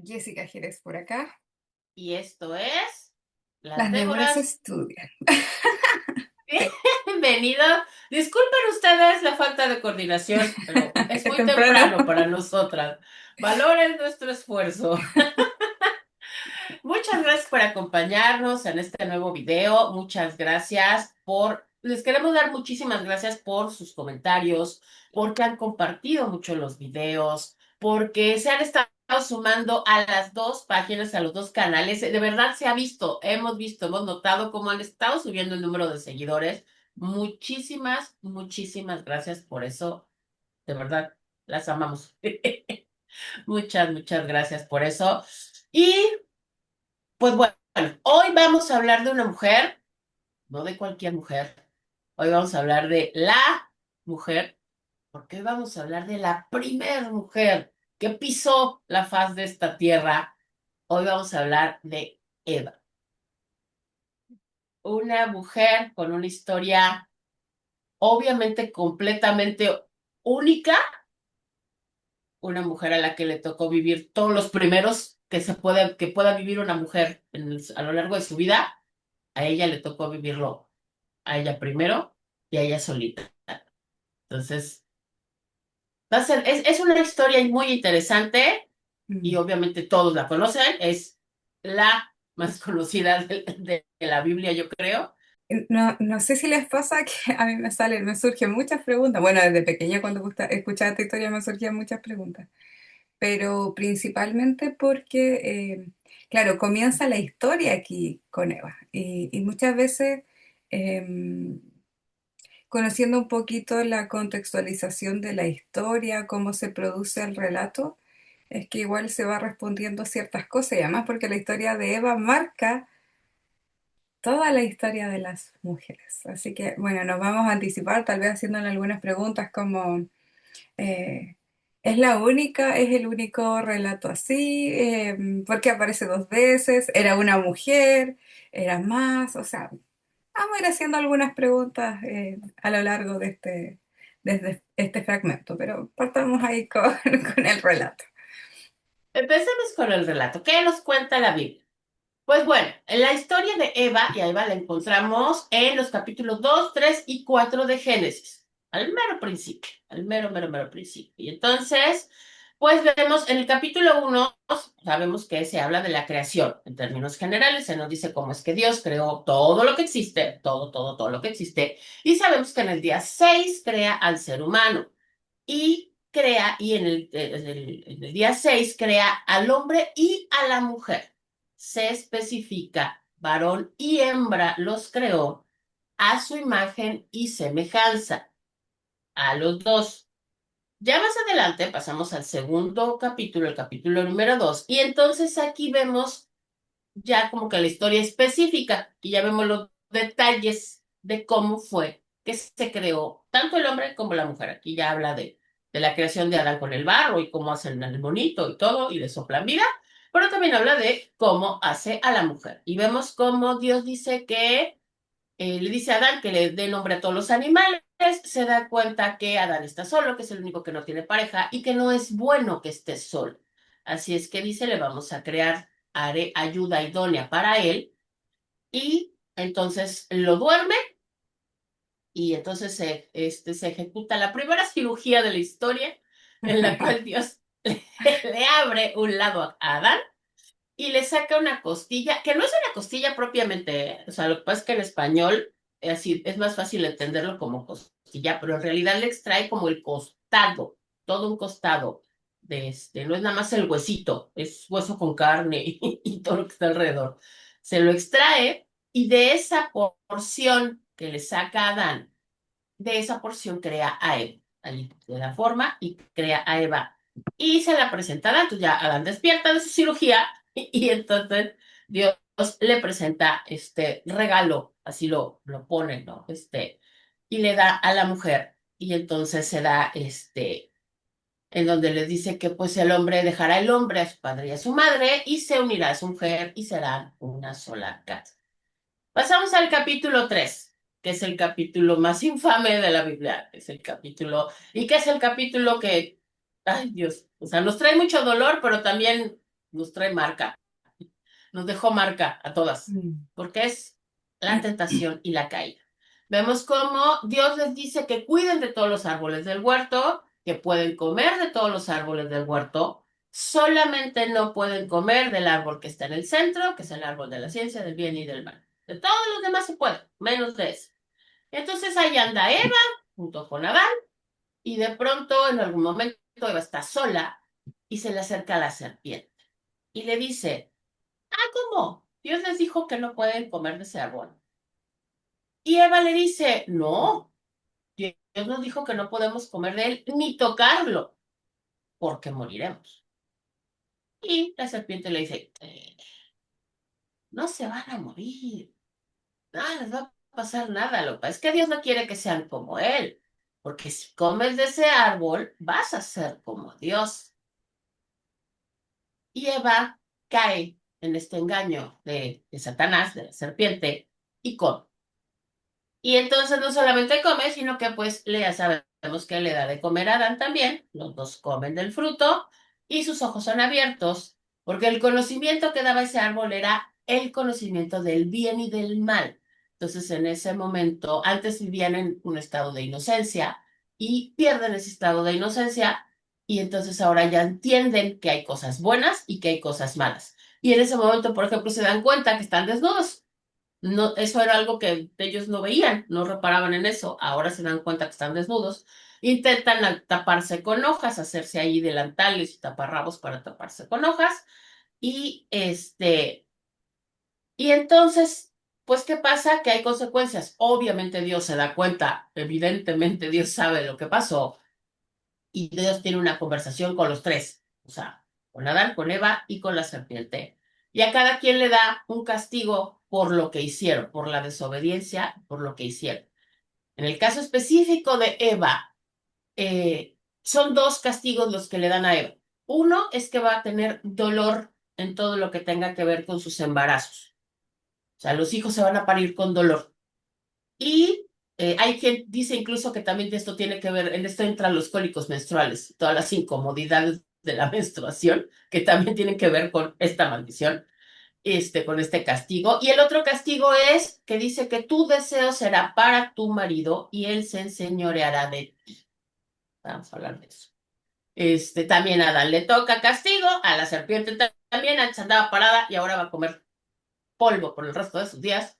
Jessica Jerez por acá. Y esto es Las Las Déboras Déboras. estudian. Sí, Bienvenido. Disculpen ustedes la falta de coordinación, pero es es muy temprano. temprano para nosotras. Valoren nuestro esfuerzo. Muchas gracias por acompañarnos en este nuevo video. Muchas gracias les queremos dar muchísimas gracias por sus comentarios, porque han compartido mucho los videos, porque se han estado sumando a las dos páginas, a los dos canales. De verdad se ha visto, hemos notado cómo han estado subiendo el número de seguidores. Muchísimas, muchísimas gracias por eso. De verdad, las amamos. Muchas, muchas gracias por eso. Y pues bueno, hoy vamos a hablar de una mujer, no de cualquier mujer. Hoy vamos a hablar de la mujer, porque hoy vamos a hablar de la primer mujer que pisó la faz de esta tierra. Hoy vamos a hablar de Eva, una mujer con una historia obviamente completamente única, una mujer a la que le tocó vivir todos los primeros que pueda vivir una mujer a lo largo de su vida. A ella le tocó vivirlo a ella primero y a ella solita. Entonces, es una historia muy interesante y Mm. obviamente todos la conocen. Es la más conocida de la Biblia, yo creo. No, no sé si les pasa que a mí me surgen muchas preguntas. Bueno, desde pequeña cuando escuchaba esta historia me surgían muchas preguntas, pero principalmente porque, claro, comienza la historia aquí con Eva y muchas veces em, conociendo un poquito la contextualización de la historia, cómo se produce el relato, es que igual se va respondiendo ciertas cosas y además porque la historia de Eva marca toda la historia de las mujeres. Así que, bueno, nos vamos a anticipar, tal vez haciéndole algunas preguntas como, eh, ¿es la única, es el único relato así? ¿Por qué aparece dos veces? ¿Era una mujer? ¿Era más? O sea, vamos a ir haciendo algunas preguntas a lo largo desde este fragmento, pero partamos ahí con, con el relato. Empecemos con el relato. ¿Qué nos cuenta la Biblia? Pues bueno, la historia de Eva, y a Eva la encontramos en los capítulos 2, 3 y 4 de Génesis, al mero principio, al mero, mero, mero principio. Y entonces, pues vemos en el capítulo 1, sabemos que se habla de la creación. En términos generales, se nos dice cómo es que Dios creó todo lo que existe, todo, todo, todo lo que existe. Y sabemos que en el día 6 crea al ser humano y en el día 6 crea al hombre y a la mujer. Se especifica, varón y hembra los creó a su imagen y semejanza, a los dos. Ya más adelante pasamos al segundo capítulo, el capítulo número 2 y entonces aquí vemos ya como que la historia específica y ya vemos los detalles de cómo fue que se creó tanto el hombre como la mujer. Aquí ya habla de la creación de Adán con el barro y cómo hacen el monito y todo y le soplan vida, pero también habla de cómo hace a la mujer. Y vemos cómo Dios dice que le dice a Adán que le dé nombre a todos los animales, se da cuenta que Adán está solo, que es el único que no tiene pareja y que no es bueno que esté solo. Así es que dice, le vamos a crear ayuda idónea para él y entonces lo duerme y entonces se ejecuta la primera cirugía de la historia en la cual Dios le abre un lado a Adán y le saca una costilla, que no es una costilla propiamente, o sea, lo que pasa es que en español así, es más fácil entenderlo como costilla, pero en realidad le extrae como el costado, todo un costado no es nada más el huesito, es hueso con carne y todo lo que está alrededor. Se lo extrae y de esa porción que le saca a Adán, de esa porción crea a Eva. Ahí le da forma y crea a Eva. Y se la presenta a Adán. Entonces ya Adán despierta de su cirugía y entonces Dios le presenta este regalo, así lo pone, ¿no? Y le da a la mujer. Y entonces se da en donde le dice que pues el hombre dejará el hombre a su padre y a su madre y se unirá a su mujer y serán una sola casa. Pasamos al capítulo 3, que es el capítulo más infame de la Biblia. Es el capítulo, y que es el capítulo que, ay Dios, o sea, nos trae mucho dolor, pero también nos trae marca, nos dejó marca a todas, Mm. porque es la tentación y la caída. Vemos cómo Dios les dice que cuiden de todos los árboles del huerto, que pueden comer de todos los árboles del huerto, solamente no pueden comer del árbol que está en el centro, que es el árbol de la ciencia del bien y del mal. De todos los demás se puede, menos de ese. Entonces ahí anda Eva junto con Adán y de pronto en algún momento Eva está sola y se le acerca a la serpiente y le dice, ¿cómo? Dios les dijo que no pueden comer de ese árbol. Y Eva le dice, no, Dios nos dijo que no podemos comer de él ni tocarlo porque moriremos. Y la serpiente le dice, no se van a morir, no les va a pasar nada, lo que pasa es que Dios no quiere que sean como él, porque si comes de ese árbol vas a ser como Dios. Y Eva cae en este engaño de Satanás, de la serpiente, y come. Y entonces no solamente come, sino que pues le ya sabemos que le da de comer a Adán también. Los dos comen del fruto y sus ojos son abiertos, porque el conocimiento que daba ese árbol era el conocimiento del bien y del mal. Entonces en ese momento, antes vivían en un estado de inocencia y pierden ese estado de inocencia y entonces ahora ya entienden que hay cosas buenas y que hay cosas malas. Y en ese momento, por ejemplo, se dan cuenta que están desnudos. No, eso era algo que ellos no veían, no reparaban en eso. Ahora se dan cuenta que están desnudos. Intentan taparse con hojas, hacerse ahí delantales y taparrabos para taparse con hojas. Y y entonces, pues, ¿qué pasa? Que hay consecuencias. Obviamente Dios se da cuenta, evidentemente Dios sabe lo que pasó y Dios tiene una conversación con los tres, o sea, con Adán, con Eva y con la serpiente. Y a cada quien le da un castigo por lo que hicieron, por la desobediencia, por lo que hicieron. En el caso específico de Eva, son dos castigos los que le dan a Eva. Uno es que va a tener dolor en todo lo que tenga que ver con sus embarazos. O sea, los hijos se van a parir con dolor. Y hay quien dice incluso que también esto tiene que ver, en esto entran los cólicos menstruales, todas las incomodidades de la menstruación, que también tienen que ver con esta maldición, con este castigo. Y el otro castigo es que dice que tu deseo será para tu marido y él se enseñoreará de ti. Vamos a hablar de eso. También a Adán le toca castigo, a la serpiente también, antes andaba parada y ahora va a comer polvo por el resto de sus días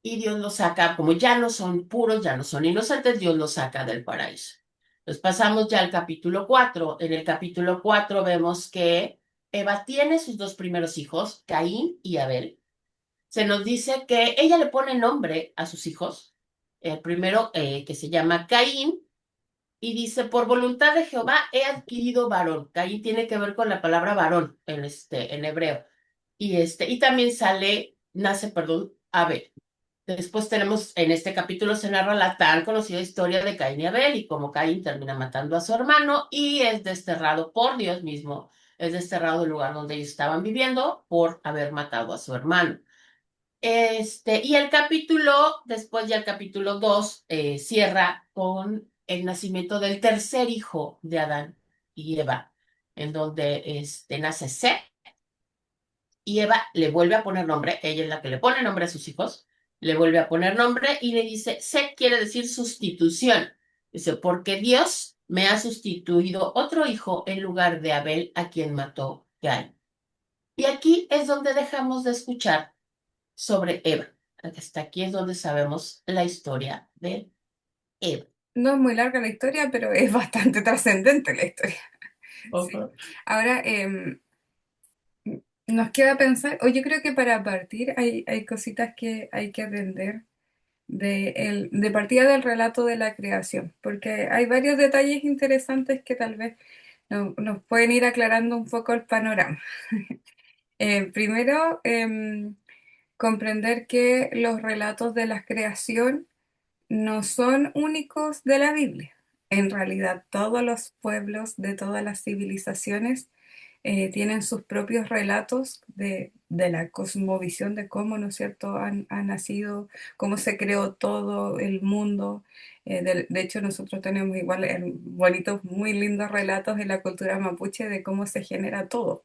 y Dios los saca, como ya no son puros, ya no son inocentes, Dios los saca del paraíso. Entonces pasamos ya al capítulo 4. En el capítulo 4 vemos que Eva tiene sus dos primeros hijos, Caín y Abel. Se nos dice que ella le pone nombre a sus hijos. El primero, que se llama Caín, y dice, por voluntad de Jehová he adquirido varón. Caín tiene que ver con la palabra varón en hebreo. Y también nace, perdón, Abel. Después tenemos, en este capítulo se narra la tan conocida historia de Caín y Abel y cómo Caín termina matando a su hermano y es desterrado por Dios mismo, es desterrado del lugar donde ellos estaban viviendo por haber matado a su hermano. Y el capítulo, después ya el capítulo 2 cierra con el nacimiento del tercer hijo de Adán y Eva, en donde nace Seth y Eva le vuelve a poner nombre, ella es la que le pone nombre a sus hijos, le vuelve a poner nombre y le dice, Set quiere decir sustitución. Dice, porque Dios me ha sustituido otro hijo en lugar de Abel a quien mató Caín. Y aquí es donde dejamos de escuchar sobre Eva. Hasta aquí es donde sabemos la historia de Eva. No es muy larga la historia, pero es bastante trascendente la historia. Sí. Ujú. Ahora, nos queda pensar, o yo creo que para partir hay cositas que hay que atender de partida del relato de la creación, porque hay varios detalles interesantes que tal vez nos pueden ir aclarando un poco el panorama. Primero, comprender que los relatos de la creación no son únicos de la Biblia. En realidad, todos los pueblos de todas las civilizaciones tienen sus propios relatos de la cosmovisión de cómo, ¿no es cierto?, han nacido, cómo se creó todo el mundo. De hecho, nosotros tenemos igual bonitos, muy lindos relatos en la cultura mapuche de cómo se genera todo.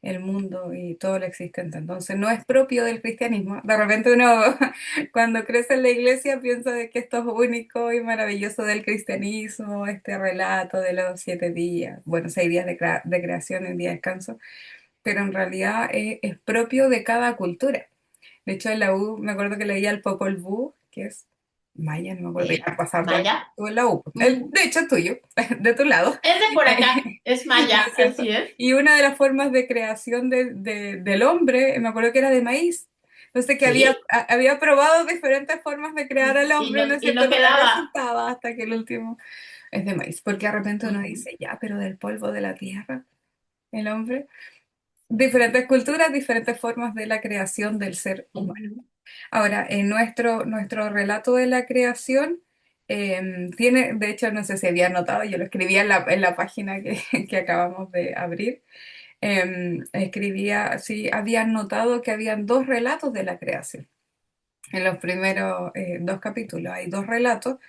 el mundo y todo lo existente. Entonces no es propio del cristianismo. De repente uno cuando crece en la iglesia piensa de que esto es único y maravilloso del cristianismo, este relato de los 7 días, bueno, 6 días de creación y un día de descanso, pero en realidad es propio de cada cultura. De hecho, en la U me acuerdo que leía el Popol Vuh, que es maya, no me acuerdo, ya pasar todo el Maya. tiempo en la U. Mm. De hecho, tuyo, de tu lado. Es de por acá, es ¿No Maya, es cierto? así es. Y una de las formas de creación del hombre, me acuerdo que era de maíz. Entonces que Sí, había probado diferentes formas de crear al y hombre, no, ¿no es y no cierto? No le quedaba. resultaba hasta que el último es de maíz. Porque de repente uno Ujú, dice, ya, pero del polvo de la tierra, el hombre. Diferentes culturas, diferentes formas de la creación del ser humano. ujú. Ahora, en nuestro relato de la creación tiene, de hecho, no sé si había notado, yo lo escribía en la página que acabamos de abrir, escribía, sí, habían notado que habían dos relatos de la creación. En los primeros 2 capítulos hay dos relatos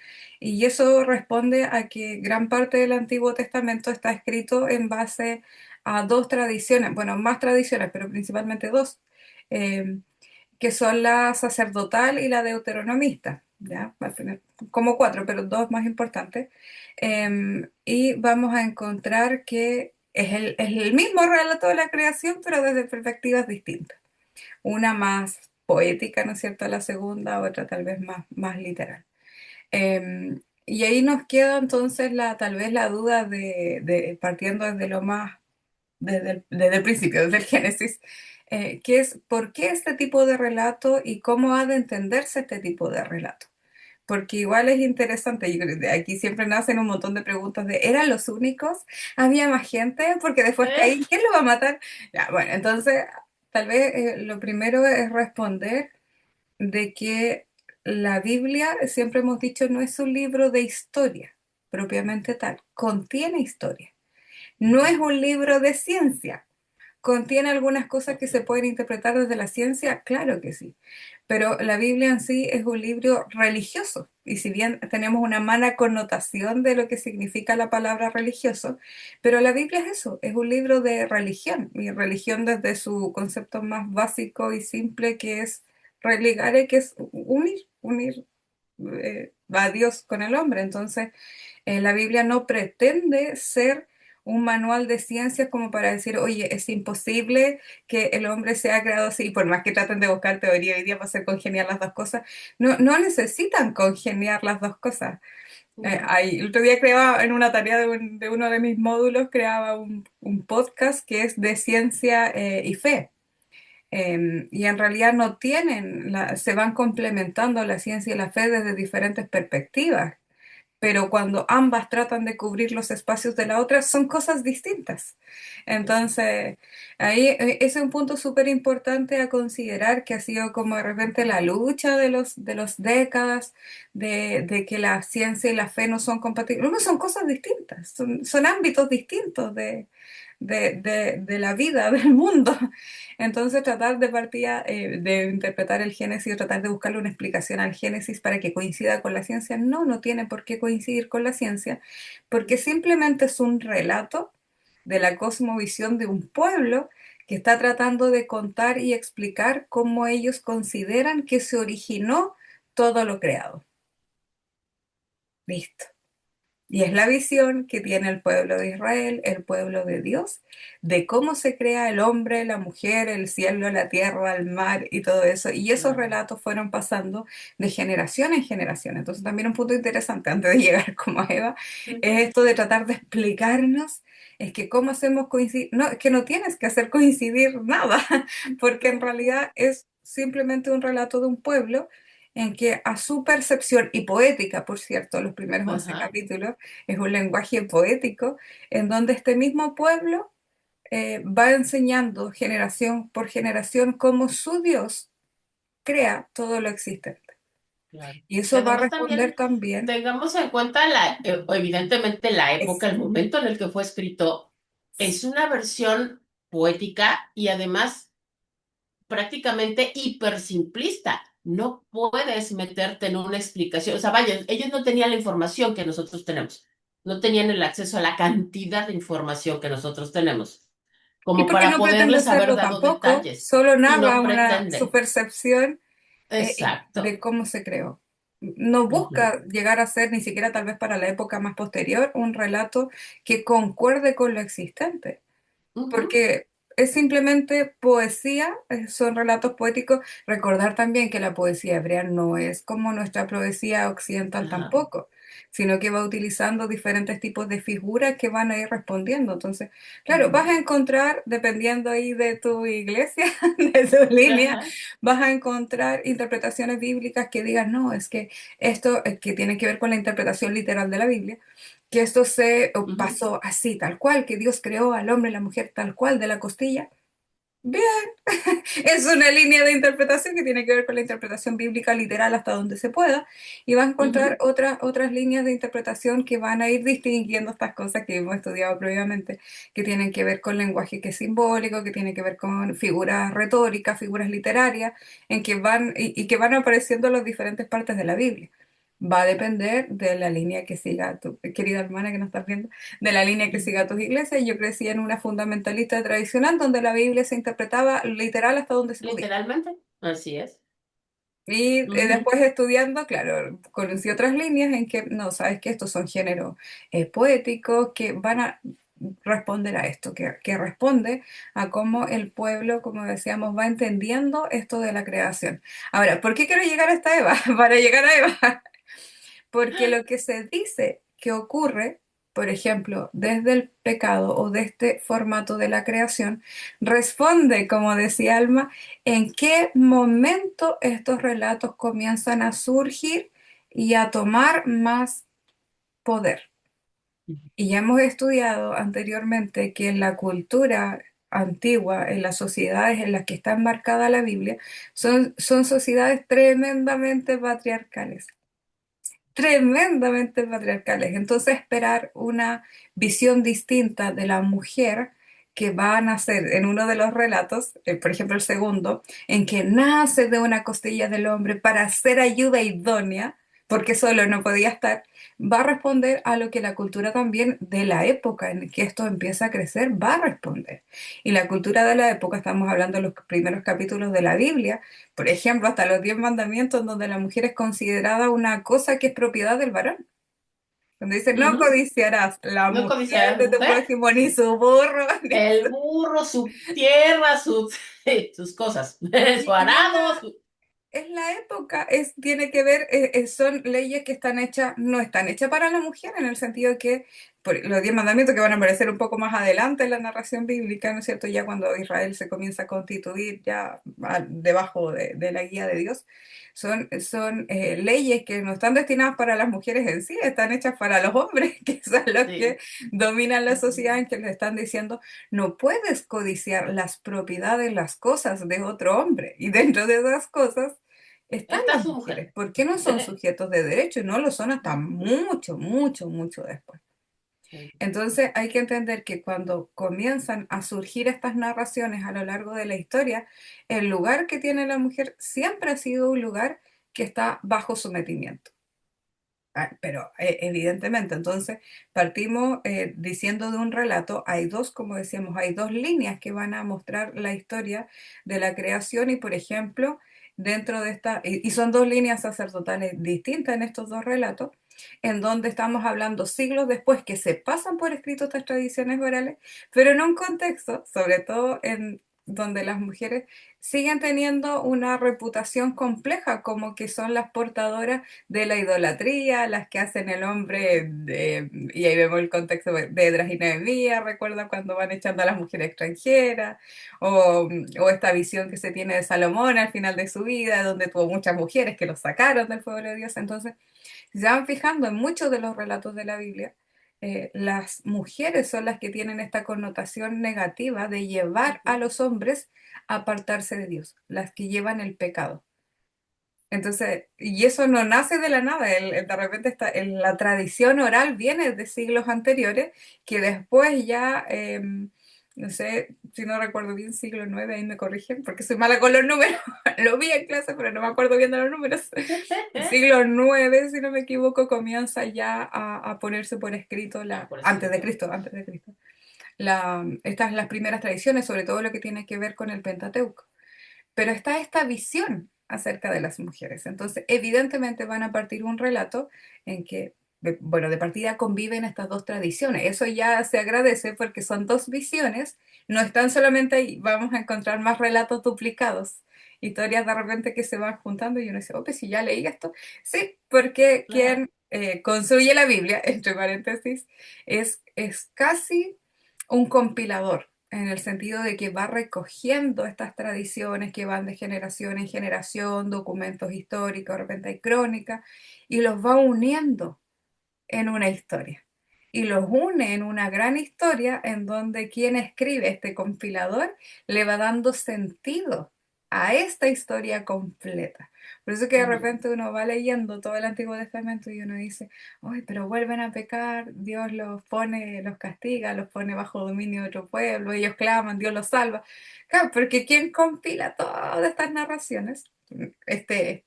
y eso responde a que gran parte del Antiguo Testamento está escrito en base a dos tradiciones, bueno, más tradiciones, pero principalmente dos. Eh, que son la sacerdotal y la deuteronomista, ¿ya? Al final, como cuatro, pero dos más importantes. Y vamos a encontrar que es el mismo relato de la creación, pero desde perspectivas distintas. Una más poética, ¿no es cierto? La segunda, otra tal vez más literal. Y ahí nos queda entonces tal vez la duda partiendo desde lo más desde el principio, desde el Génesis, que es por qué este tipo de relato y cómo ha de entenderse este tipo de relato. Porque igual es interesante, yo creo que aquí siempre nacen un montón de preguntas de, ¿eran los únicos? ¿Había más gente? Porque después Eh, caí, ¿quién lo va a matar? Ya, bueno, entonces tal vez lo primero es responder de que la Biblia, siempre hemos dicho, no es un libro de historia propiamente tal, contiene historia. No es un libro de ciencia. ¿Contiene algunas cosas que se pueden interpretar desde la ciencia? Claro que sí. Pero la Biblia en sí es un libro religioso. Y si bien tenemos una mala connotación de lo que significa la palabra religioso, pero la Biblia es eso, es un libro de religión. Y religión desde su concepto más básico y simple que es religare, que es unir a Dios con el hombre. Entonces, la Biblia no pretende ser un manual de ciencias como para decir, oye, es imposible que el hombre sea creado así, por más que traten de buscar teoría hoy día para hacer congeniar las dos cosas, no necesitan congeniar las dos cosas. ujú. El otro día creaba en una tarea de uno de mis módulos, creaba un podcast que es de ciencia y fe. Y en realidad no tienen, se van complementando la ciencia y la fe desde diferentes perspectivas, pero cuando ambas tratan de cubrir los espacios de la otra, son cosas distintas. Entonces, ahí ese es un punto súper importante a considerar que ha sido como de repente la lucha de los décadas, de que la ciencia y la fe no son compatibles. No, son cosas distintas, son ámbitos distintos de la vida, del mundo. Entonces, tratar de partida de interpretar el Génesis o tratar de buscarle una explicación al Génesis para que coincida con la ciencia, no tiene por qué coincidir con la ciencia, porque simplemente es un relato de la cosmovisión de un pueblo que está tratando de contar y explicar cómo ellos consideran que se originó todo lo creado. Listo. Y es la visión que tiene el pueblo de Israel, el pueblo de Dios, de cómo se crea el hombre, la mujer, el cielo, la tierra, el mar y todo eso. Y esos Claro. relatos fueron pasando de generación en generación. Entonces también un punto interesante antes de llegar como a Eva, Ujú. es esto de tratar de explicarnos, es que cómo hacemos coincidir, no, es que no tienes que hacer coincidir nada, porque en realidad es simplemente un relato de un pueblo en que a su percepción, y poética, por cierto, los primeros 11 Ajá. capítulos, es un lenguaje poético, en donde este mismo pueblo va enseñando generación por generación cómo su Dios crea todo lo existente. Claro. Y Y eso va a además responder también también, tengamos en cuenta evidentemente la época, es, el momento en el que fue escrito, es una versión poética y además prácticamente hipersimplista. No puedes meterte en una explicación. O sea, vaya, ellos no tenían la información que nosotros tenemos. No tenían el acceso a la cantidad de información que nosotros tenemos. Y como porque para no pretende poderles haber serlo dado tampoco, detalles. solo Y narra no su pretende. percepción de Exacto. cómo se creó. No Ujú, busca llegar a ser, ni siquiera tal vez para la época más posterior, un relato que concuerde con lo existente, ujú, porque es simplemente poesía, son relatos poéticos. Recordar también que la poesía hebrea no es como nuestra poesía occidental ajá, tampoco, sino que va utilizando diferentes tipos de figuras que van a ir respondiendo. Entonces, claro, vas ujú, a encontrar, dependiendo ahí de tu iglesia, de tu línea, ajá, vas a encontrar interpretaciones bíblicas que digan, no, es que esto que tiene que ver con la interpretación literal de la Biblia, que esto se ujú, pasó así, tal cual, que Dios creó al hombre y la mujer tal cual de la costilla. Bien, es una línea de interpretación que tiene que ver con la interpretación bíblica literal hasta donde se pueda, y vas a encontrar ujú. otras líneas de interpretación que van a ir distinguiendo estas cosas que hemos estudiado previamente, que tienen que ver con lenguaje que es simbólico, que tiene que ver con figuras retóricas, figuras literarias, en que y que van apareciendo en las diferentes partes de la Biblia. Va a depender de la línea que siga tu querida hermana que nos estás viendo, de la línea que siga tus iglesias. Yo crecí en una fundamentalista tradicional donde la Biblia se interpretaba literal hasta donde se podía. Literalmente, así es. Y Ujú. después estudiando, claro, conocí otras líneas en que, no, sabes que estos son géneros poéticos que van a responder a esto, que responde a cómo el pueblo, como decíamos, va entendiendo esto de la creación. Ahora, ¿por qué quiero llegar hasta Eva? Para llegar a Eva. Porque lo que se dice que ocurre, por ejemplo, desde el pecado o de este formato de la creación, responde, como decía Alma, en qué momento estos relatos comienzan a surgir y a tomar más poder. Y ya hemos estudiado anteriormente que en la cultura antigua, en las sociedades en las que está enmarcada la Biblia, son sociedades tremendamente patriarcales, tremendamente patriarcales. Entonces, esperar una visión distinta de la mujer que va a nacer en uno de los relatos, por ejemplo el segundo, en que nace de una costilla del hombre para ser ayuda idónea, porque solo no podía estar, va a responder a lo que la cultura también de la época en que esto empieza a crecer va a responder. Y la cultura de la época, estamos hablando de los primeros capítulos de la Biblia, por ejemplo, hasta los 10 mandamientos, donde la mujer es considerada una cosa que es propiedad del varón. Cuando dice, no Ujú. codiciarás la No codiciar a mujer la de tu mujer, prójimo, ni su burro, ni el su... burro, su tierra, sus, sus cosas, su Y es arado, su... es la época, tiene que ver, son leyes que están hechas, no están hechas para la mujer, en el sentido que los 10 mandamientos que van a aparecer un poco más adelante en la narración bíblica, ¿no es cierto? Ya cuando Israel se comienza a constituir ya debajo de la guía de Dios, son leyes que no están destinadas para las mujeres en sí, están hechas para los hombres, que son los que Sí. dominan la Ujú. sociedad, en que les están diciendo, no puedes codiciar las propiedades, las cosas de otro hombre. Y dentro de esas cosas están Está las su mujer. mujeres. ¿Por qué no son sujetos de derecho? Y no lo son hasta mucho, mucho, mucho después. Sí. Entonces hay que entender que cuando comienzan a surgir estas narraciones a lo largo de la historia, el lugar que tiene la mujer siempre ha sido un lugar que está bajo sometimiento. Pero evidentemente, entonces partimos diciendo de un relato, hay dos, como decíamos, hay dos líneas que van a mostrar la historia de la creación y, por ejemplo, dentro de esta, y son dos líneas sacerdotales distintas en estos dos relatos, en donde estamos hablando siglos después que se pasan por escrito estas tradiciones orales, pero en un contexto, sobre todo en donde las mujeres siguen teniendo una reputación compleja como que son las portadoras de la idolatría, las que hacen el hombre, y ahí vemos el contexto de Edras y Nehemías, recuerda cuando van echando a las mujeres extranjeras, o esta visión que se tiene de Salomón al final de su vida, donde tuvo muchas mujeres que lo sacaron del pueblo de Dios. Entonces, si se van fijando en muchos de los relatos de la Biblia, las mujeres son las que tienen esta connotación negativa de llevar a Ujú. los hombres a apartarse de Dios, las que llevan el pecado. Entonces, y eso no nace de la nada, de repente la tradición oral viene de siglos anteriores, que después ya, no sé, si no recuerdo bien, siglo IX, ahí me corrigen, porque soy mala con los números, lo vi en clase, pero no me acuerdo bien de los números. Siglo IX, si no me equivoco, comienza ya a ponerse por escrito Ah, por antes de escrito. Cristo, antes de Cristo, estas las primeras tradiciones, sobre todo lo que tiene que ver con el Pentateuco. Pero está esta visión acerca de las mujeres. Entonces, evidentemente van a partir un relato en que, bueno, de partida conviven estas dos tradiciones. Eso ya se agradece porque son dos visiones, no están solamente ahí, vamos a encontrar más relatos duplicados. Historias de repente que se van juntando y uno dice, oh, pues si ya leí esto. Sí, porque Claro. quien construye la Biblia, entre paréntesis, es casi un compilador, en el sentido de que va recogiendo estas tradiciones que van de generación en generación, documentos históricos, de repente hay crónicas, y los va uniendo en una historia. Y los une en una gran historia en donde quien escribe este compilador le va dando sentido a esta historia completa. Por eso que de Ujú, repente uno va leyendo todo el Antiguo Testamento y uno dice, uy, pero vuelven a pecar, Dios los pone, los castiga, los pone bajo dominio de otro pueblo, ellos claman, Dios los salva. Claro, porque quien compila todas estas narraciones, este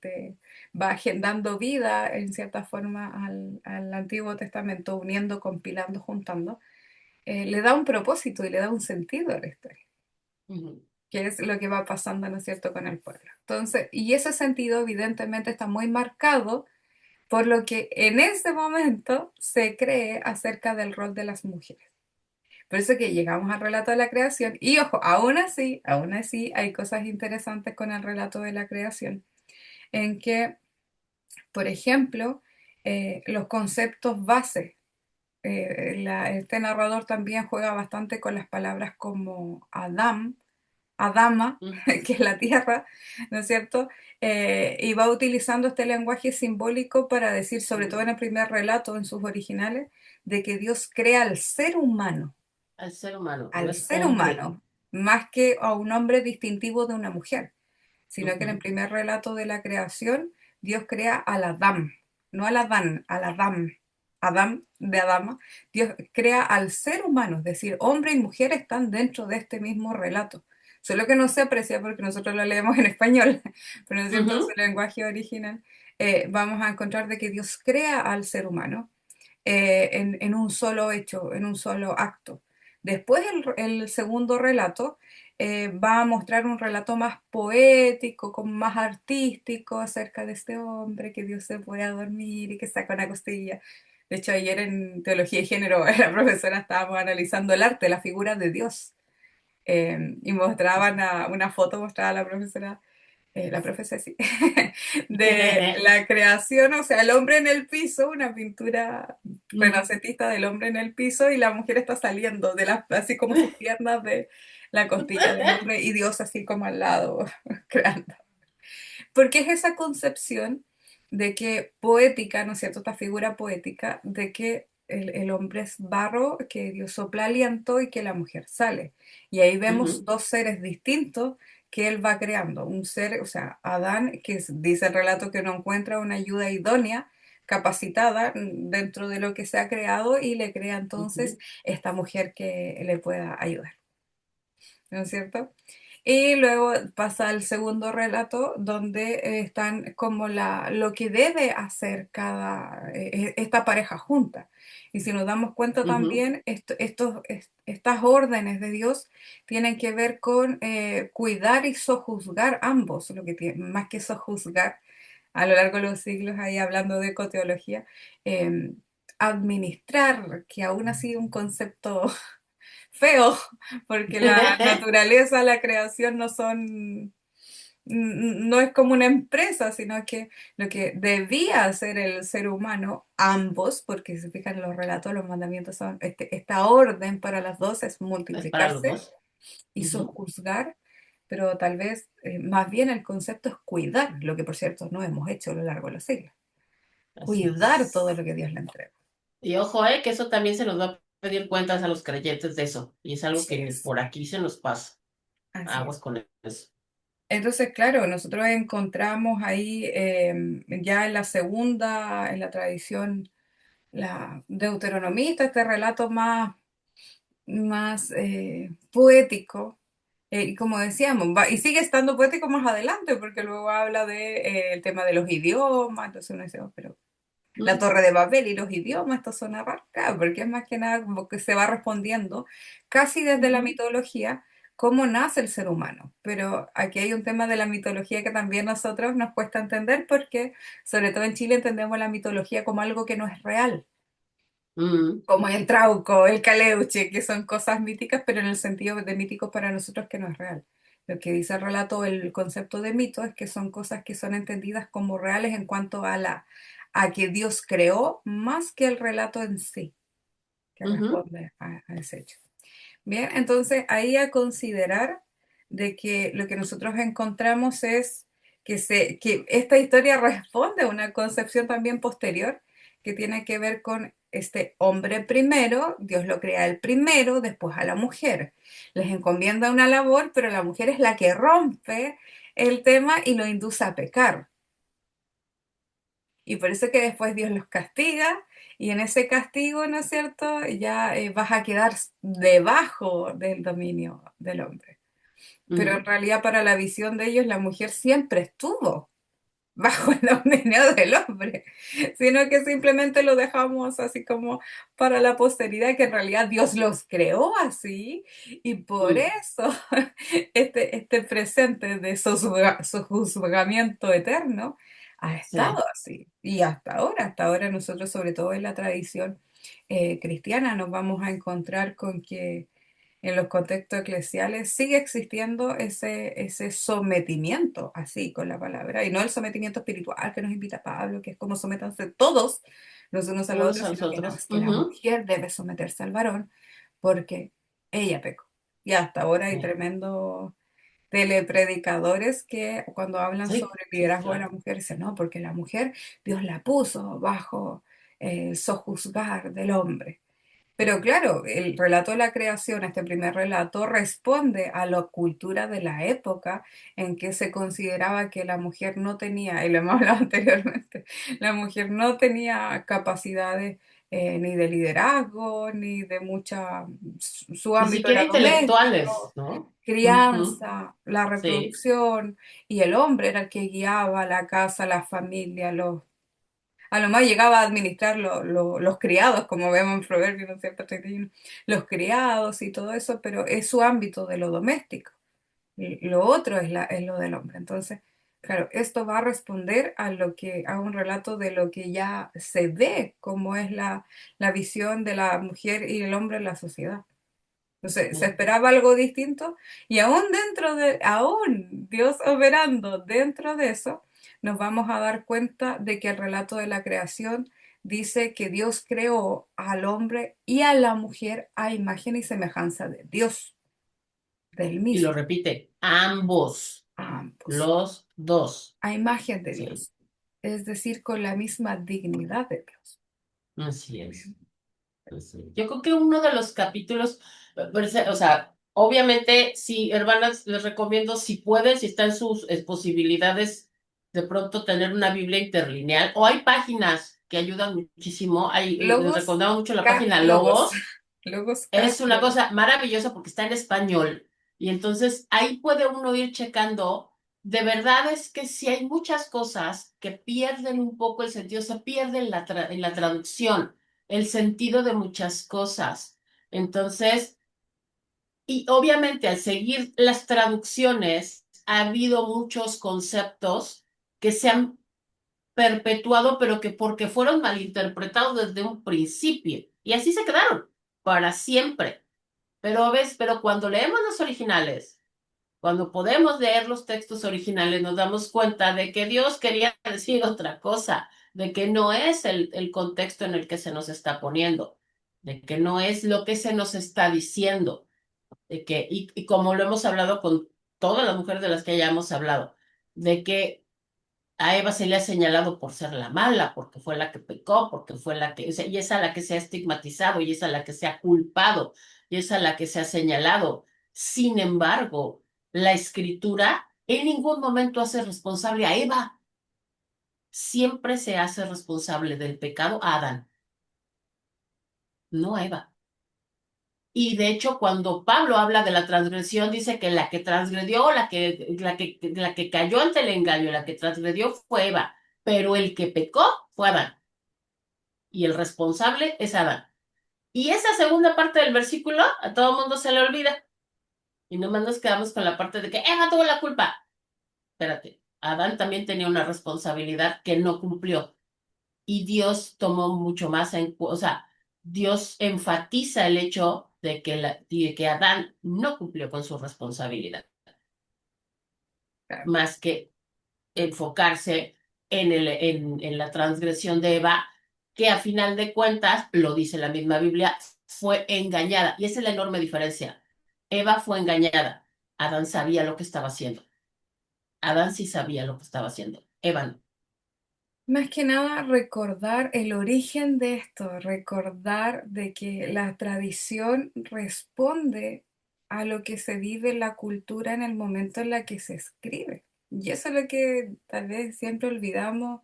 va dando vida en cierta forma al Antiguo Testamento, uniendo, compilando, juntando, le da un propósito y le da un sentido a la historia, ujú, que es lo que va pasando, ¿no es cierto?, con el pueblo. Entonces, y ese sentido evidentemente está muy marcado por lo que en ese momento se cree acerca del rol de las mujeres. Por eso que llegamos al relato de la creación y ojo, aún así hay cosas interesantes con el relato de la creación, en que por ejemplo, los conceptos base. Este narrador también juega bastante con las palabras como Adam, Adama, ujú, que es la tierra, ¿no es cierto? Y va utilizando este lenguaje simbólico para decir, sobre todo en el primer relato, en sus originales, de que Dios crea no al es ser hombre. humano, más que a un hombre distintivo de una mujer, sino que en el Ujú, primer relato de la creación, Dios crea al Adán, no al Adán, al Adán, Adán de Adama. Dios crea al ser humano, es decir, hombre y mujer están dentro de este mismo relato. Solo que no se aprecia porque nosotros lo leemos en español, pero no es cierto, su ujú, lenguaje original. Vamos a encontrar de que Dios crea al ser humano en un solo hecho, en un solo acto. Después el segundo relato va a mostrar un relato más poético, como más artístico acerca de este hombre que Dios se puede a dormir y que saca una costilla. De hecho, ayer en Teología y Género la profesora estábamos analizando el arte, la figura de Dios. Y mostraban una foto, mostraba la profesora sí, de la creación, o sea, el hombre en el piso, una pintura ujú. renacentista del hombre en el piso y la mujer está saliendo de así como sus piernas de la costilla del hombre y Dios así como al lado, creando. Porque es esa concepción de que poética, ¿no es cierto? Esta figura poética de que el hombre es barro, que Dios sopla aliento y que la mujer sale. Y ahí vemos Ujú, dos seres distintos que él va creando. Un ser, o sea, Adán, que dice el relato que no encuentra una ayuda idónea, capacitada dentro de lo que se ha creado y le crea entonces ujú, esta mujer que le pueda ayudar. ¿No es cierto? Y luego pasa al segundo relato donde están como lo que debe hacer esta pareja junta. Y si nos damos cuenta ujú. también, estas órdenes de Dios tienen que ver con cuidar y sojuzgar ambos, lo que más que sojuzgar a lo largo de los siglos, ahí hablando de ecoteología, eh, administrar, que aún ha sido un concepto feo, porque la naturaleza, la creación no son, no es como una empresa, sino que lo que debía hacer el ser humano, ambos, porque si se fijan en los relatos, los mandamientos son, esta orden para las dos es Es para los multiplicarse dos. y Ujú, sojuzgar, pero tal vez más bien el concepto es cuidar, lo que por cierto no hemos hecho a lo largo de los siglos, así cuidar todo es. lo que Dios le entrega. Y ojo, que eso también se nos va a pedir cuentas a los creyentes de eso. Y es algo Así que ni es, por aquí se nos pasa. así Aguas es. con eso. Entonces, claro, nosotros encontramos ahí ya en la segunda, en la tradición la deuteronomista, este relato más poético. Y como decíamos, y sigue estando poético más adelante, porque luego habla de, el tema de los idiomas, entonces uno dice, oh, pero La Mm, Torre de Babel y los idiomas, esto suena raro, claro, porque es más que nada como que se va respondiendo casi desde la ujú, mitología cómo nace el ser humano. Pero aquí hay un tema de la mitología que también nosotros nos cuesta entender porque, sobre todo en Chile, entendemos la mitología como algo que no es real, mm, como el Trauco, el Caleuche, que son cosas míticas, pero en el sentido de míticos para nosotros que no es real. Lo que dice el relato, el concepto de mito, es que son cosas que son entendidas como reales en cuanto a a que Dios creó más que el relato en sí, que ujú, responde a ese hecho. Bien, entonces ahí a considerar de que lo que nosotros encontramos es que esta historia responde a una concepción también posterior que tiene que ver con este hombre primero, Dios lo crea el primero, después a la mujer. Les encomienda una labor, pero la mujer es la que rompe el tema y lo induce a pecar. Y por eso que después Dios los castiga y en ese castigo, ¿no es cierto? Ya vas a quedar debajo del dominio del hombre. Pero en ujú, realidad para la visión de ellos la mujer siempre estuvo bajo el dominio del hombre, sino que simplemente lo dejamos así como para la posteridad, que en realidad Dios los creó así y por mm, eso este presente de sojuzgamiento eterno ha estado sí, así y hasta ahora nosotros sobre todo en la tradición cristiana nos vamos a encontrar con que en los contextos eclesiales sigue existiendo ese sometimiento, así con la palabra, y no el sometimiento espiritual que nos invita Pablo, que es como sometanse todos los unos a los unos otros, a los sino que no, otros. es que la Ujú, mujer debe someterse al varón porque ella pecó. Y hasta ahora hay sí, tremendos telepredicadores que cuando hablan sí, sobre el sí, liderazgo de la claro. mujer dicen, no, porque la mujer Dios la puso bajo el sojuzgar del hombre. Pero claro, el relato de la creación, este primer relato, responde a la cultura de la época en que se consideraba que la mujer no tenía, y lo hemos hablado anteriormente, la mujer no tenía capacidades ni de liderazgo, ni de mucha, su Ni ámbito siquiera era intelectuales, doméstico, ¿no? Ujú, crianza, la sí, reproducción, y el hombre era el que guiaba la casa, la familia, a lo más llegaba a administrar los criados, como vemos en Proverbios, ¿no es cierto? 31, los criados y todo eso, pero es su ámbito de lo doméstico. Y lo otro es lo del hombre. Entonces, claro, esto va a responder a un relato de lo que ya se ve, como es la visión de la mujer y el hombre en la sociedad. Entonces, se sí, esperaba algo distinto y aún Dios operando dentro de eso, nos vamos a dar cuenta de que el relato de la creación dice que Dios creó al hombre y a la mujer a imagen y semejanza de Dios, del y lo mismo, repite, ambos, a ambos, los dos. a imagen de Sí, Dios, es decir, con la misma dignidad de Dios. así es. Sí. Yo creo que uno de los capítulos, o sea, obviamente, sí, hermanas, les recomiendo, si pueden, si está en sus posibilidades, de pronto tener una Biblia interlineal, o hay páginas que ayudan muchísimo. Les Logos, recomendaba mucho la K, página logos, Logos. logos, K, Es una logos. cosa maravillosa porque está en español y entonces ahí puede uno ir checando. De verdad es que si hay muchas cosas que pierden un poco el sentido, se pierde en en la traducción el sentido de muchas cosas. Entonces, y obviamente al seguir las traducciones, ha habido muchos conceptos que se han perpetuado, pero que porque fueron malinterpretados desde un principio. Y así se quedaron para siempre. Pero ves, pero cuando leemos los originales, cuando podemos leer los textos originales, nos damos cuenta de que Dios quería decir otra cosa, de que no es el contexto en el que se nos está poniendo, de que no es lo que se nos está diciendo, y como lo hemos hablado con todas las mujeres de las que hayamos hablado, de que a Eva se le ha señalado por ser la mala, porque fue la que pecó, porque fue la que, o sea, y es a la que se ha estigmatizado, y es a la que se ha culpado, y es a la que se ha señalado. Sin embargo, la escritura en ningún momento hace responsable a Eva, siempre se hace responsable del pecado a Adán, no a Eva. Y de hecho, cuando Pablo habla de la transgresión, dice que la que transgredió, la que cayó ante el engaño, la que transgredió fue Eva, pero el que pecó fue Adán. y el responsable es Adán. Y esa segunda parte del versículo a todo mundo se le olvida. Y nomás nos quedamos con la parte de que Eva tuvo la culpa. Espérate, Adán también tenía una responsabilidad que no cumplió. Y Dios tomó mucho más o sea, Dios enfatiza el hecho de que Adán no cumplió con su responsabilidad, Claro. más que enfocarse en la transgresión de Eva, que a final de cuentas, lo dice la misma Biblia, fue engañada. Y esa es la enorme diferencia. Eva fue engañada. Adán sabía lo que estaba haciendo. Adán sí sabía lo que estaba haciendo. Eva no. Más que nada recordar el origen de esto, recordar de que la tradición responde a lo que se vive en la cultura en el momento en la que se escribe. Y eso es lo que tal vez siempre olvidamos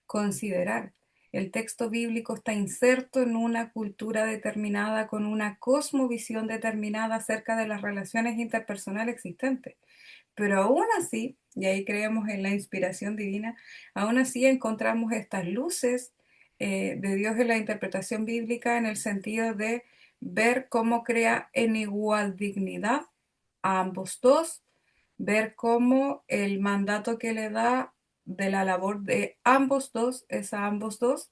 considerar. El texto bíblico está inserto en una cultura determinada, con una cosmovisión determinada acerca de las relaciones interpersonales existentes. Pero aún así, y ahí creemos en la inspiración divina, aún así encontramos estas luces de Dios en la interpretación bíblica en el sentido de ver cómo crea en igual dignidad a ambos dos, ver cómo el mandato que le da de la labor de ambos dos es a ambos dos,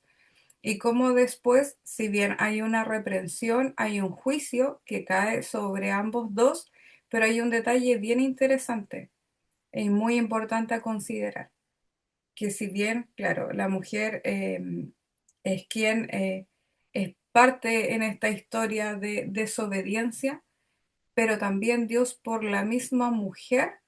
y cómo después, si bien hay una reprensión, hay un juicio que cae sobre ambos dos, pero hay un detalle bien interesante y muy importante a considerar, que si bien, claro, la mujer es quien es parte en esta historia de desobediencia, pero también Dios por la misma mujer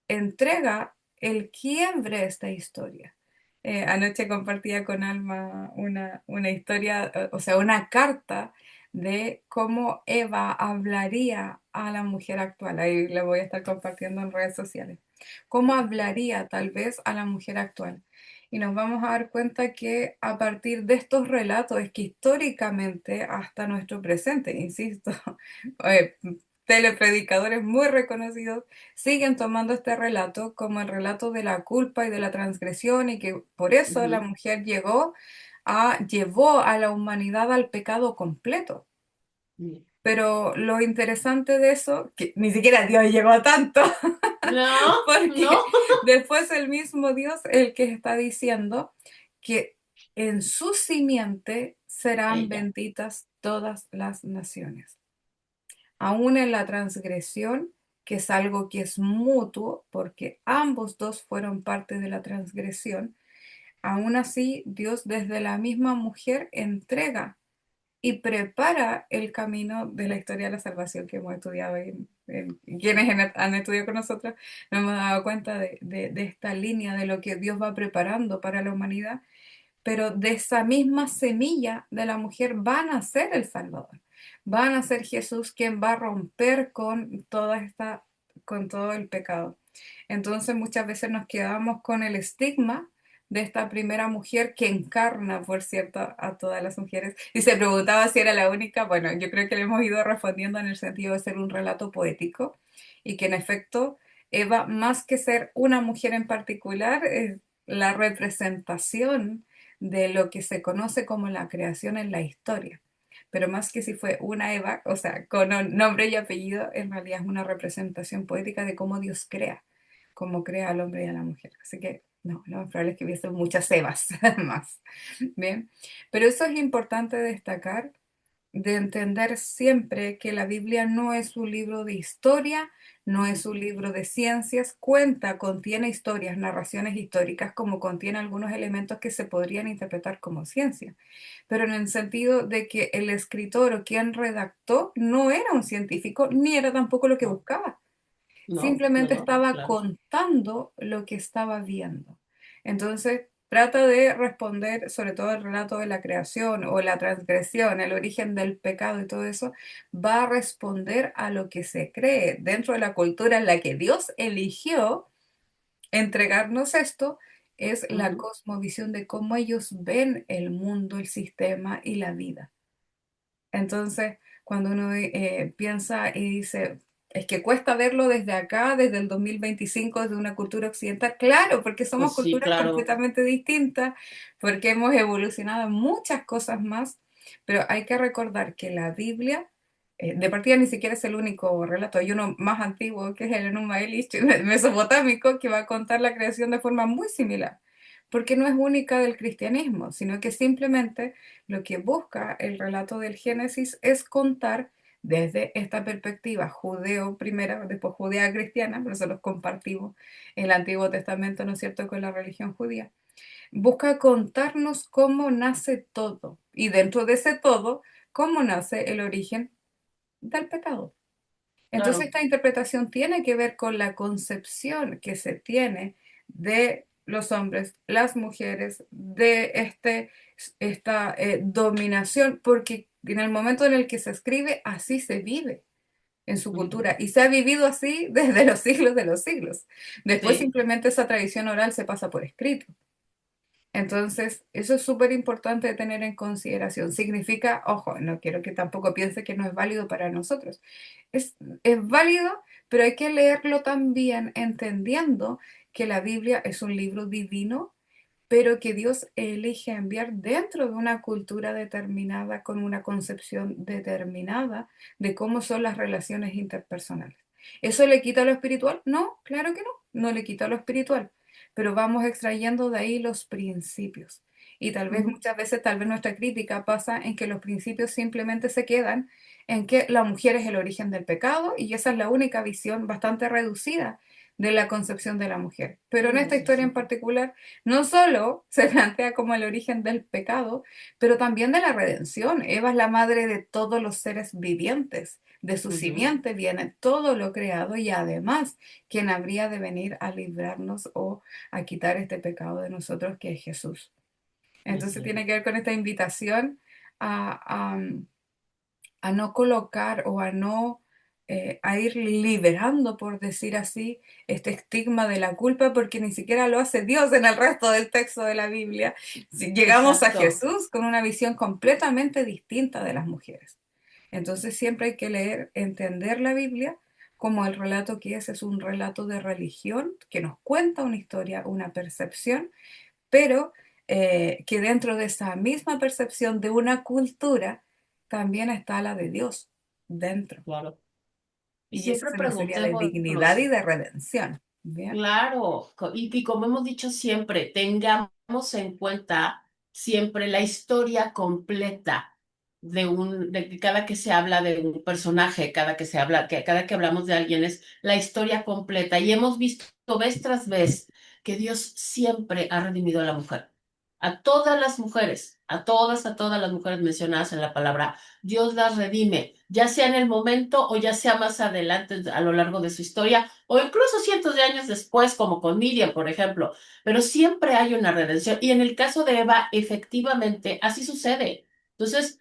entrega el quiebre de esta historia. Anoche compartía con Alma una historia, o sea, una carta de cómo Eva hablaría a la mujer actual. Ahí la voy a estar compartiendo en redes sociales. ¿Cómo hablaría tal vez a la mujer actual? Y nos vamos a dar cuenta que a partir de estos relatos es que históricamente hasta nuestro presente, insisto, eh, telepredicadores muy reconocidos siguen tomando este relato como el relato de la culpa y de la transgresión, y que por eso la Ujú. mujer llevó a la humanidad al pecado completo. Pero lo interesante de eso, que ni siquiera Dios llegó a tanto, No, porque no. después el mismo Dios el que está diciendo que en su simiente serán Ella. benditas todas las naciones. Aún en la transgresión, que es algo que es mutuo, porque ambos dos fueron parte de la transgresión, aún así Dios desde la misma mujer entrega y prepara el camino de la historia de la salvación que hemos estudiado. Quienes han estudiado con nosotros nos hemos dado cuenta de esta línea, de lo que Dios va preparando para la humanidad, pero de esa misma semilla de la mujer van a ser el Salvador. Van a ser Jesús quien va a romper con todo el pecado. Entonces muchas veces nos quedamos con el estigma de esta primera mujer que encarna, por cierto, a todas las mujeres. Y se preguntaba si era la única. Bueno, yo creo que le hemos ido respondiendo en el sentido de ser un relato poético, y que en efecto Eva, más que ser una mujer en particular, es la representación de lo que se conoce como la creación en la historia. Pero más que si fue una Eva, o sea, con un nombre y apellido, en realidad es una representación poética de cómo Dios cómo crea al hombre y a la mujer. Así que no, lo más probable es que hubiese muchas Evas más. Bien, pero eso es importante destacar, de entender siempre que la Biblia no es un libro de historia, no es un libro de ciencias, contiene historias, narraciones históricas, como contiene algunos elementos que se podrían interpretar como ciencia, pero en el sentido de que el escritor o quien redactó no era un científico, ni era tampoco lo que No, buscaba. no, no, Simplemente no, estaba claro. contando lo que estaba viendo. Entonces, trata de responder, sobre todo el relato de la creación o la transgresión, el origen del pecado y todo eso, va a responder a lo que se cree dentro de la cultura en la que Dios eligió entregarnos esto, es la Ujú. cosmovisión de cómo ellos ven el mundo, el sistema y la vida. Entonces, cuando uno piensa y dice, Es que cuesta verlo desde acá, desde el 2025, desde una cultura occidental. Claro, porque somos Pues sí, culturas claro, completamente distintas, porque hemos evolucionado en muchas cosas más, pero hay que recordar que la Biblia, de partida ni siquiera es el único relato. Hay uno más antiguo, que es el Enuma Elish, mesopotámico, que va a contar la creación de forma muy similar, porque no es única del cristianismo, sino que simplemente lo que busca el relato del Génesis es contar desde esta perspectiva judeo primera, después judea cristiana, por eso los compartimos el Antiguo Testamento, ¿no es cierto?, con la religión judía. Busca contarnos cómo nace todo y dentro de ese todo, cómo nace el origen del pecado. Entonces claro. esta interpretación tiene que ver con la concepción que se tiene de los hombres, las mujeres, de esta dominación, porque en el momento en el que se escribe, así se vive en su Ujú. cultura y se ha vivido así desde los siglos de los siglos. Después Sí, simplemente esa tradición oral se pasa por escrito. Entonces, eso es súper importante de tener en consideración. Significa, ojo, no quiero que tampoco piense que no es válido para nosotros. Es, es válido, pero hay que leerlo también entendiendo que la Biblia es un libro divino, pero que Dios elige enviar dentro de una cultura determinada, con una concepción determinada de cómo son las relaciones interpersonales. ¿Eso le quita lo espiritual? No, claro que no, no le quita lo espiritual, pero vamos extrayendo de ahí los principios. Y tal vez ujú, muchas veces, tal vez nuestra crítica pasa en que los principios simplemente se quedan en que la mujer es el origen del pecado y esa es la única visión bastante reducida de la concepción de la mujer. Pero en sí, esta sí, historia en sí. particular, no solo se plantea como el origen del pecado, pero también de la redención. Eva es la madre de todos los seres vivientes. De su Ujú, simiente viene todo lo creado y además quien habría de venir a librarnos o a quitar este pecado de nosotros, que es Jesús. Entonces ujú. tiene que ver con esta invitación a, a, a no colocar o a no a ir liberando, por decir así, este estigma de la culpa, porque ni siquiera lo hace Dios en el resto del texto de la Biblia. Si llegamos a Exacto. Jesús con una visión completamente distinta de las mujeres. Entonces siempre hay que leer, entender la Biblia como el relato que es un relato de religión que nos cuenta una historia, una percepción, pero que dentro de esa misma percepción de una cultura también está la de Dios dentro. Claro. Y Y esa siempre es una historia de dignidad preguntémonos, y de redención. ¿Bien? claro, y como hemos dicho siempre, tengamos en cuenta siempre la historia completa de que cada que se habla de un personaje, cada que hablamos de alguien es la historia completa. Y hemos visto vez tras vez que Dios siempre ha redimido a la mujer. A todas las mujeres, a todas las mujeres mencionadas en la palabra, Dios las redime, ya sea en el momento o ya sea más adelante a lo largo de su historia o incluso cientos de años después, como con Miriam, por ejemplo, pero siempre hay una redención. Y en el caso de Eva, efectivamente, así sucede. Entonces,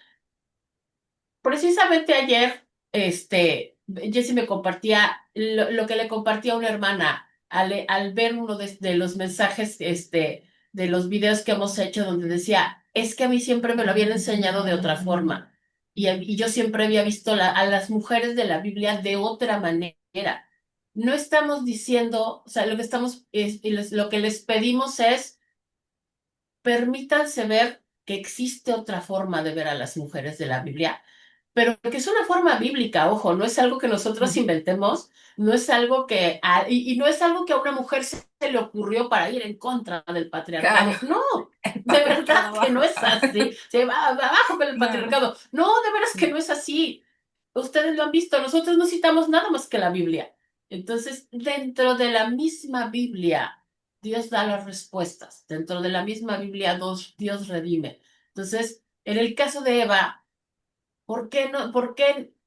precisamente ayer, Jessie me compartía lo que le compartía a una hermana al ver uno de los mensajes, de los videos que hemos hecho donde decía, es que a mí siempre me lo habían enseñado de otra forma. Y yo siempre había visto a las mujeres de la Biblia de otra manera. No estamos diciendo, o sea, lo que estamos, lo que les pedimos es permítanse ver que existe otra forma de ver a las mujeres de la Biblia, pero que es una forma bíblica, ojo, no es algo que nosotros Ujú. inventemos, no es algo y no es algo que a una mujer se le ocurrió para ir en contra del Claro, patriarcado. No, el de verdad patriarcado que no abajo. es así. Se va abajo con el No. patriarcado. No, de veras que no es así. Ustedes lo han visto, nosotros no citamos nada más que la Biblia. Entonces, dentro de la misma Biblia, Dios da las respuestas. Dentro de la misma Biblia, Dios redime. Entonces, en el caso de Eva, por qué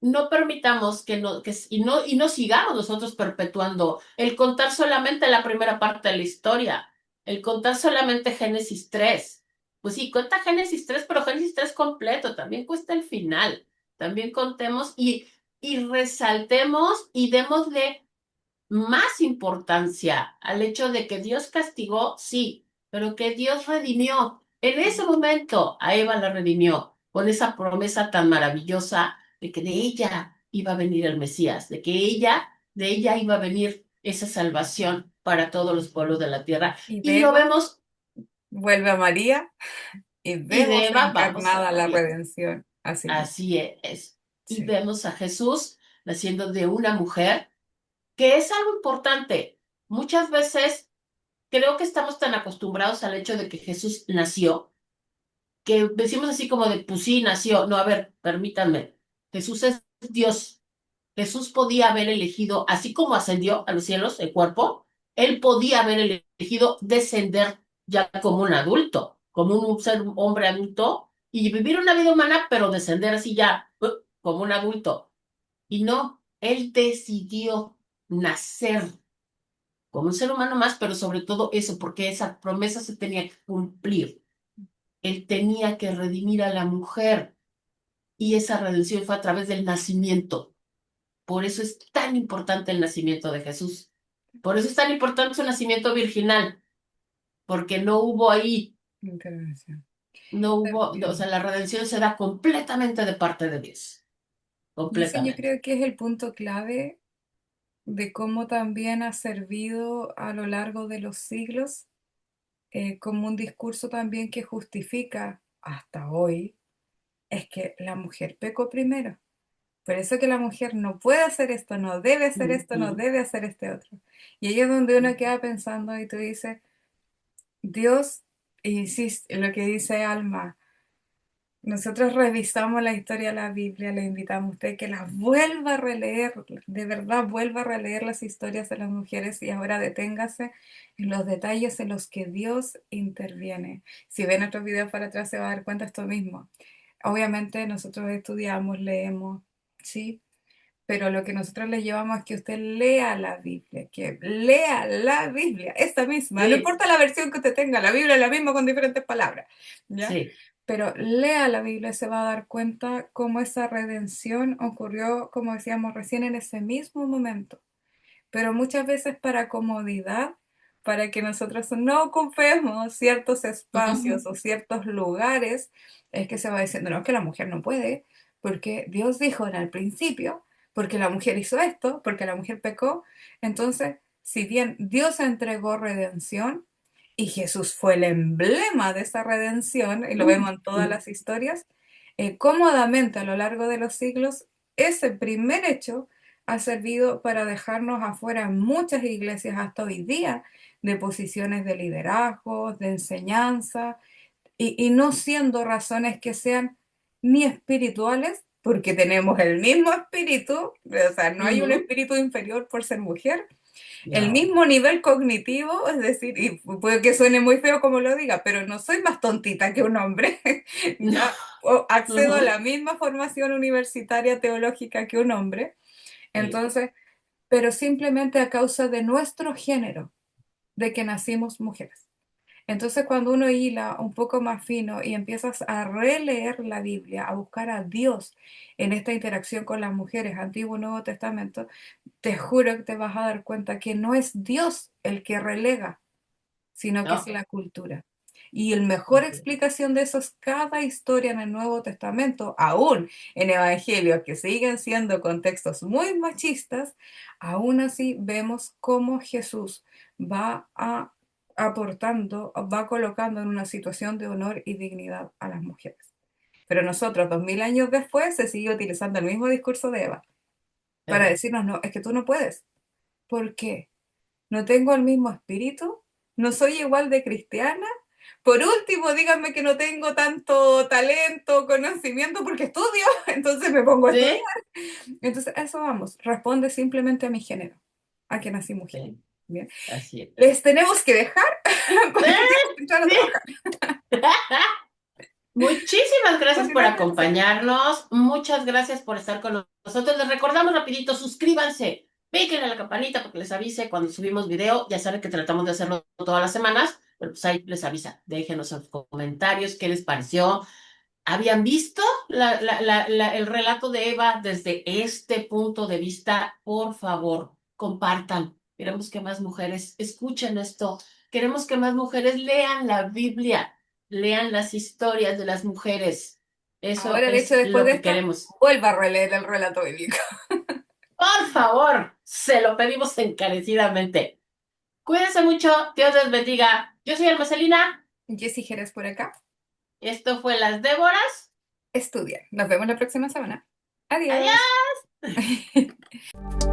no permitamos y no sigamos nosotros perpetuando el contar solamente la primera parte de la historia, el contar solamente Génesis 3? Pues sí, cuenta Génesis 3, pero Génesis 3 completo, también cuesta el final. También contemos y resaltemos y démosle más importancia al hecho de que Dios castigó, sí, pero que Dios redimió. En ese momento a Eva la redimió con esa promesa tan maravillosa de que de ella iba a venir el Mesías, de ella iba a venir esa salvación para todos los pueblos de la tierra. Y Y de lo Eva vemos, vuelve a María y y de vemos Eva vamos a encarnada la María. redención. Así mismo. Así es. Y Sí. vemos a Jesús naciendo de una mujer, que es algo importante. Muchas veces creo que estamos tan acostumbrados al hecho de que Jesús nació, que decimos así como de, pues sí, nació. No, a ver, permítanme. Jesús es Dios. Jesús podía haber elegido, así como ascendió a los cielos, el cuerpo, él podía haber elegido descender ya como un adulto, como un ser un hombre adulto, y vivir una vida humana, pero descender así ya, como un adulto. Y no, él decidió nacer como un ser humano más, pero sobre todo eso, porque esa promesa se tenía que cumplir. Él tenía que redimir a la mujer, y esa redención fue a través del nacimiento. Por eso es tan importante el nacimiento de Jesús. Por eso es tan importante su nacimiento virginal, porque no hubo ahí, Intervención. no hubo, o sea, Bien. la redención se da completamente de parte de Dios, Y ese yo completamente. creo que es el punto clave de cómo también ha servido a lo largo de los siglos como un discurso también que justifica hasta hoy, es que la mujer pecó primero. Por eso que la mujer no puede hacer esto, no debe hacer esto, no Ujú. debe hacer este otro. Y ahí es donde uno queda pensando y tú dices, Dios, insiste, lo que dice Alma, nosotros revisamos la historia de la Biblia, le invitamos a usted que la vuelva a releer, de verdad vuelva a releer las historias de las mujeres y ahora deténgase en los detalles en los que Dios interviene. Si ve nuestros videos para atrás se va a dar cuenta de esto mismo. Obviamente nosotros estudiamos, leemos, ¿sí? Pero lo que nosotros le llevamos es que usted lea la Biblia, que lea la Biblia, esta misma, no Sí, importa la versión que usted tenga, la Biblia es la misma con diferentes palabras, ¿ya? sí. Pero lea la Biblia y se va a dar cuenta cómo esa redención ocurrió, como decíamos recién, en ese mismo momento. Pero muchas veces para comodidad, para que nosotros no ocupemos ciertos espacios Ujú. o ciertos lugares, es que se va diciendo, no, que la mujer no puede, porque Dios dijo en el principio, porque la mujer hizo esto, porque la mujer pecó. Entonces, si bien Dios entregó redención, y Jesús fue el emblema de esa redención, y lo vemos en todas Ujú. las historias, cómodamente a lo largo de los siglos, ese primer hecho ha servido para dejarnos afuera en muchas iglesias hasta hoy día de posiciones de liderazgo, de enseñanza, y no siendo razones que sean ni espirituales, porque tenemos el mismo espíritu, o sea, no hay un Ujú. espíritu inferior por ser mujer, el No. mismo nivel cognitivo, es decir, y puede que suene muy feo como lo diga, pero no soy más tontita que un hombre, No. ¿ya? O accedo a Ujú. la misma formación universitaria teológica que un hombre, Sí. entonces, pero simplemente a causa de nuestro género, de que nacimos mujeres. Entonces, cuando uno hila un poco más fino y empiezas a releer la Biblia, a buscar a Dios en esta interacción con las mujeres, Antiguo y Nuevo Testamento, te juro que te vas a dar cuenta que no es Dios el que relega, sino que es No. la cultura. Y la mejor explicación de eso es cada historia en el Nuevo Testamento, aún en evangelios que siguen siendo contextos muy machistas, aún así vemos cómo Jesús va aportando, va colocando en una situación de honor y dignidad a las mujeres. Pero nosotros, 2000 años después, se sigue utilizando el mismo discurso de Eva para Sí. decirnos, no, es que tú no puedes. ¿Por qué? No tengo el mismo espíritu, no soy igual de cristiana. Por último, díganme que no tengo tanto talento, conocimiento, porque estudio, entonces me pongo a estudiar. Sí. Entonces, a eso vamos, responde simplemente a mi género, a que nací mujer. Sí. Bien, Así es. les tenemos que dejar porque tengo que entrar a Sí. trabajar. Muchísimas gracias por Muchísimas gracias. acompañarnos. Muchas gracias por estar con nosotros. Les recordamos rapidito, suscríbanse, píquenle a la campanita porque les avise cuando subimos video. Ya saben que tratamos de hacerlo todas las semanas, pero pues ahí les avisa. Déjenos en los comentarios qué les pareció. ¿Habían visto el relato de Eva desde este punto de vista? Por favor, compartan. Queremos que más mujeres escuchen esto. Queremos que más mujeres lean la Biblia, lean las historias de las mujeres. Eso Ahora, de hecho, es después lo de que esto, queremos. vuelva a releer el relato bíblico. Por favor, se lo pedimos encarecidamente. Cuídense mucho, Dios les bendiga. Yo soy Alma Celina, Jessy Jerez por acá. esto fue Las Déboras. Estudia. Nos vemos la próxima semana. Adiós. Adiós.